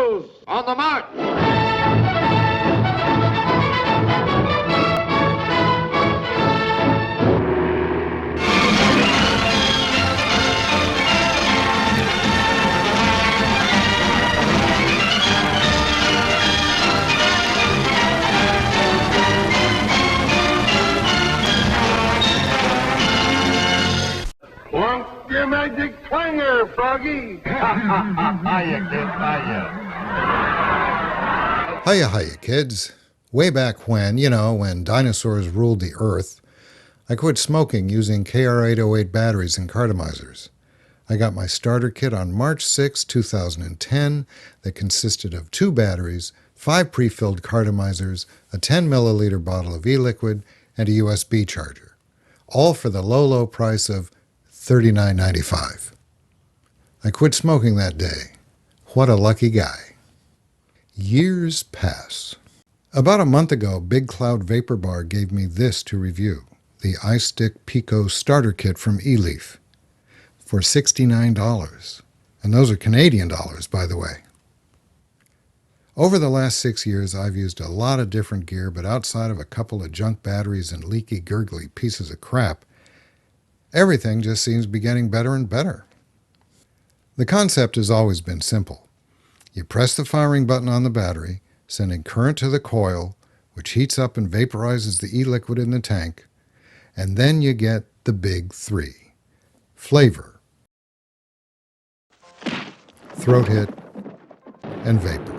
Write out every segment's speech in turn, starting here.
Heroes on the march! Plunk your magic clanger, Froggy. Hiya, kid, hiya. Hiya, kids. Way back when dinosaurs ruled the earth, I quit smoking using KR808 batteries and cartomizers. I got my starter kit on March 6, 2010 that consisted of 2 batteries, 5 pre-filled cartomizers, a 10 milliliter bottle of e-liquid, and a USB charger. All for the low price of $39.95. I quit smoking that day. What a lucky guy. Years pass. About a month ago, Big Cloud Vapor Bar gave me this to review, the iStick Pico Starter Kit from Eleaf, for $69. And those are Canadian dollars, by the way. Over the last 6 years, I've used a lot of different gear, but outside of a couple of junk batteries and leaky, gurgly pieces of crap, everything just seems to be getting better and better. The concept has always been simple. You press the firing button on the battery, sending current to the coil, which heats up and vaporizes the e-liquid in the tank, and then you get the big 3. Flavor, throat hit, and vapor.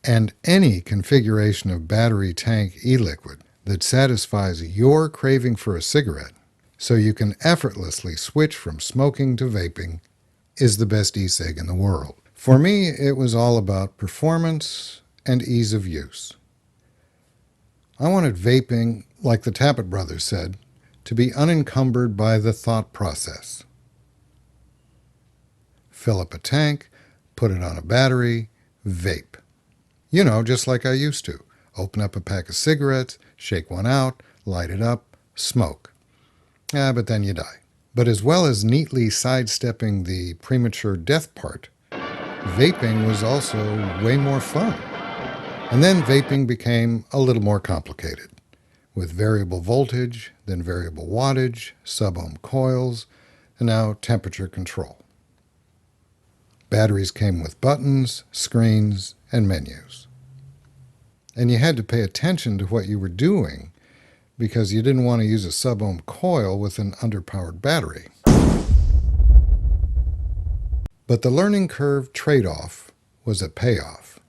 And any configuration of battery tank e-liquid that satisfies your craving for a cigarette so you can effortlessly switch from smoking to vaping is the best e-cig in the world. For me, it was all about performance and ease of use. I wanted vaping, like the Tappet brothers said, to be unencumbered by the thought process. Fill up a tank, put it on a battery, vape. Just like I used to. Open up a pack of cigarettes, shake one out, light it up, smoke. But then you die. But as well as neatly sidestepping the premature death part, vaping was also way more fun. And then vaping became a little more complicated, with variable voltage, then variable wattage, sub ohm coils, and now temperature control. Batteries came with buttons, screens, and menus. And you had to pay attention to what you were doing because you didn't want to use a sub ohm coil with an underpowered battery. But the learning curve trade-off was a payoff.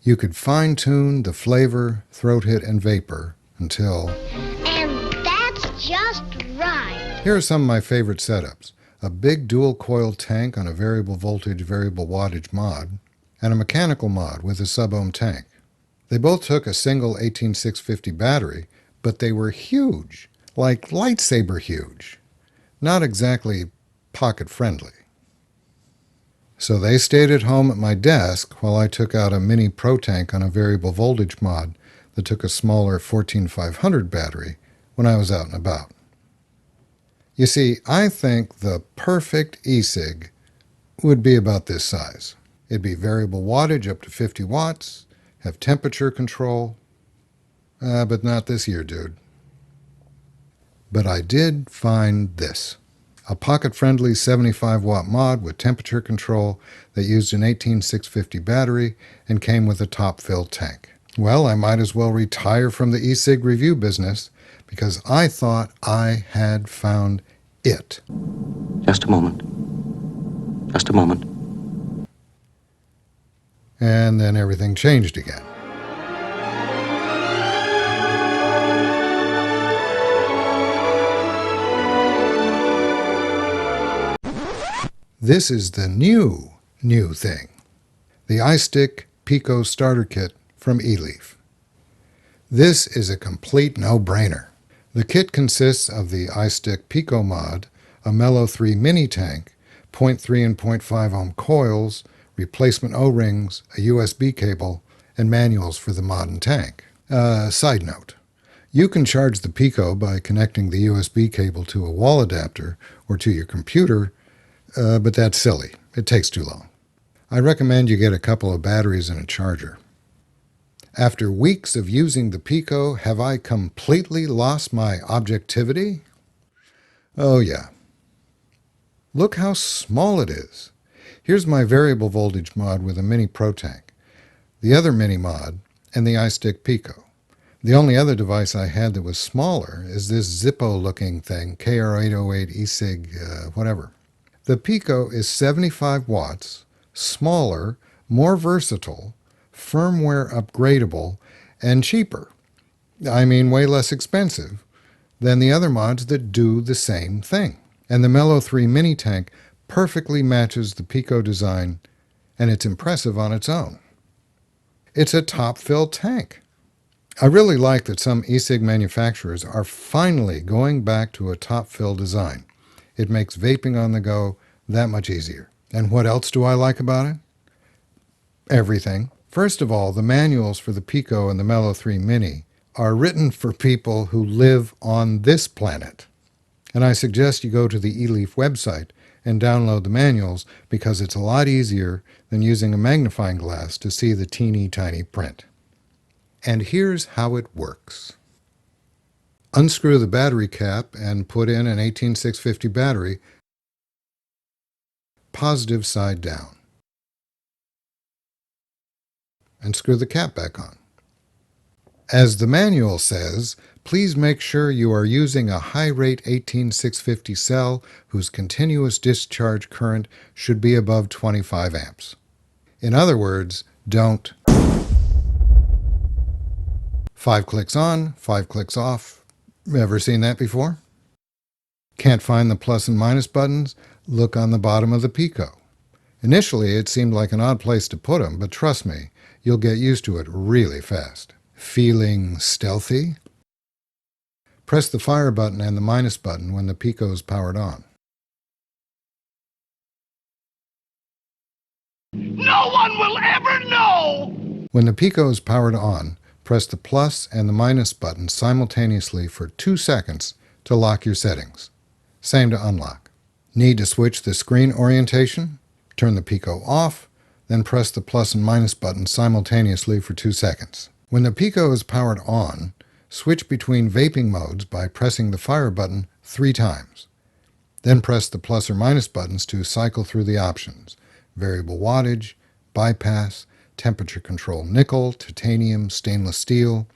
You could fine-tune the flavor, throat hit, and vapor until... And that's just right. Here are some of my favorite setups. A big dual-coil tank on a variable voltage, variable wattage mod, and a mechanical mod with a sub ohm tank. They both took a single 18650 battery, but they were huge, like lightsaber huge. Not exactly pocket-friendly. So they stayed at home at my desk while I took out a mini Pro Tank on a variable voltage mod that took a smaller 14500 battery when I was out and about. You see, I think the perfect e-cig would be about this size. It'd be variable wattage up to 50 watts, have temperature control, but not this year, dude. But I did find this. A pocket-friendly 75-watt mod with temperature control that used an 18650 battery and came with a top-filled tank. Well, I might as well retire from the e-cig review business because I thought I had found it. Just a moment. Just a moment. And then everything changed again. This is the new thing. The iStick Pico Starter Kit from Eleaf. This is a complete no-brainer. The kit consists of the iStick Pico mod, a Mellow 3 mini tank, 0.3 and 0.5 ohm coils, replacement O-rings, a USB cable, and manuals for the mod and tank. Side note, you can charge the Pico by connecting the USB cable to a wall adapter or to your computer, but that's silly. It takes too long. I recommend you get a couple of batteries and a charger. After weeks of using the Pico, have I completely lost my objectivity? Oh yeah. Look how small it is. Here's my variable voltage mod with a mini Pro Tank, the other mini mod, and the iStick Pico. The only other device I had that was smaller is this Zippo-looking thing, KR808 E-cig, whatever. The Pico is 75 watts, smaller, more versatile, firmware upgradable, and cheaper. I mean, way less expensive than the other mods that do the same thing. And the Mellow 3 mini tank perfectly matches the Pico design, and it's impressive on its own. It's a top-fill tank. I really like that some e-cig manufacturers are finally going back to a top-fill design. It makes vaping on the go that much easier. And what else do I like about it? Everything. First of all, the manuals for the Pico and the Mellow 3 Mini are written for people who live on this planet. And I suggest you go to the Eleaf website and download the manuals because it's a lot easier than using a magnifying glass to see the teeny tiny print. And here's how it works. Unscrew the battery cap and put in an 18650 battery, positive side down. And screw the cap back on. As the manual says, please make sure you are using a high-rate 18650 cell whose continuous discharge current should be above 25 amps. In other words, don't 5 clicks on, 5 clicks off. Ever seen that before? Can't find the plus and minus buttons? Look on the bottom of the Pico. Initially, it seemed like an odd place to put them, but trust me, you'll get used to it really fast. Feeling stealthy? Press the fire button and the minus button when the Pico is powered on. No one will ever know! When the Pico is powered on, press the plus and the minus button simultaneously for 2 seconds to lock your settings. Same to unlock. Need to switch the screen orientation? Turn the Pico off, then press the plus and minus button simultaneously for 2 seconds. When the Pico is powered on, switch between vaping modes by pressing the fire button 3 times. Then press the plus or minus buttons to cycle through the options: variable wattage, bypass, temperature control nickel, titanium, stainless steel,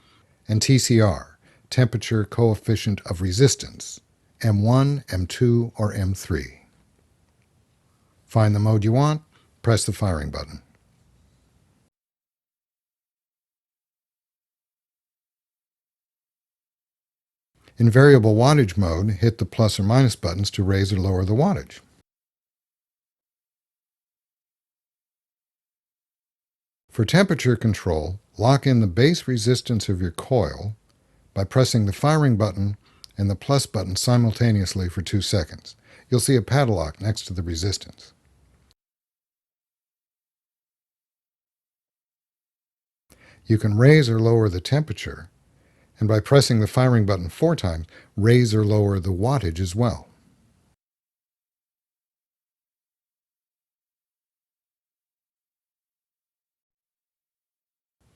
and TCR, temperature coefficient of resistance, M1, M2, or M3. Find the mode you want, press the firing button. In variable wattage mode, hit the plus or minus buttons to raise or lower the wattage. For temperature control, lock in the base resistance of your coil by pressing the firing button and the plus button simultaneously for 2 seconds. You'll see a padlock next to the resistance. You can raise or lower the temperature, and by pressing the firing button 4 times, raise or lower the wattage as well.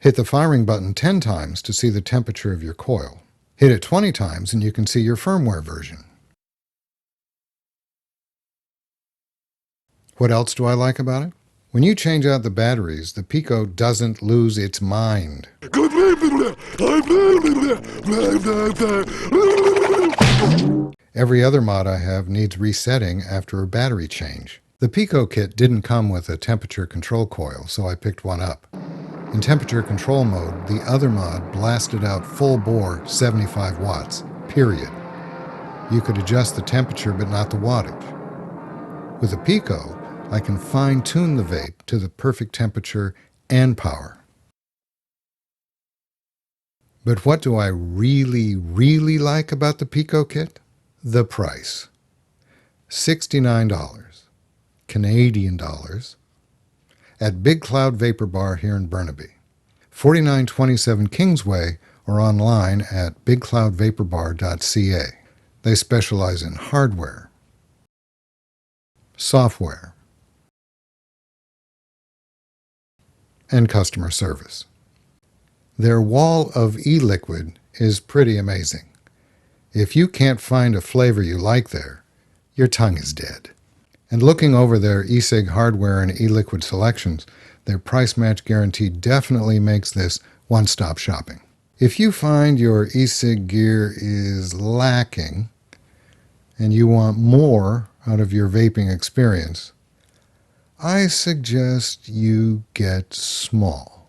Hit the firing button 10 times to see the temperature of your coil. Hit it 20 times and you can see your firmware version. What else do I like about it? When you change out the batteries, the Pico doesn't lose its mind. Every other mod I have needs resetting after a battery change. The Pico kit didn't come with a temperature control coil, so I picked one up. In temperature control mode, the other mod blasted out full bore 75 watts, period. You could adjust the temperature but not the wattage. With a Pico, I can fine-tune the vape to the perfect temperature and power. But what do I really, really like about the Pico kit? The price. $69, Canadian dollars, at Big Cloud Vapor Bar here in Burnaby. 4927 Kingsway or online at bigcloudvaporbar.ca. They specialize in hardware, software, and customer service. Their wall of e-liquid is pretty amazing. If you can't find a flavor you like there, your tongue is dead. And looking over their e-cig hardware and e-liquid selections, their price match guarantee definitely makes this one-stop shopping. If you find your e-cig gear is lacking and you want more out of your vaping experience, I suggest you get small.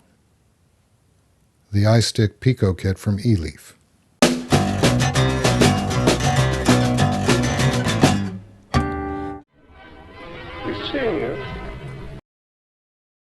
The iStick Pico kit from Eleaf.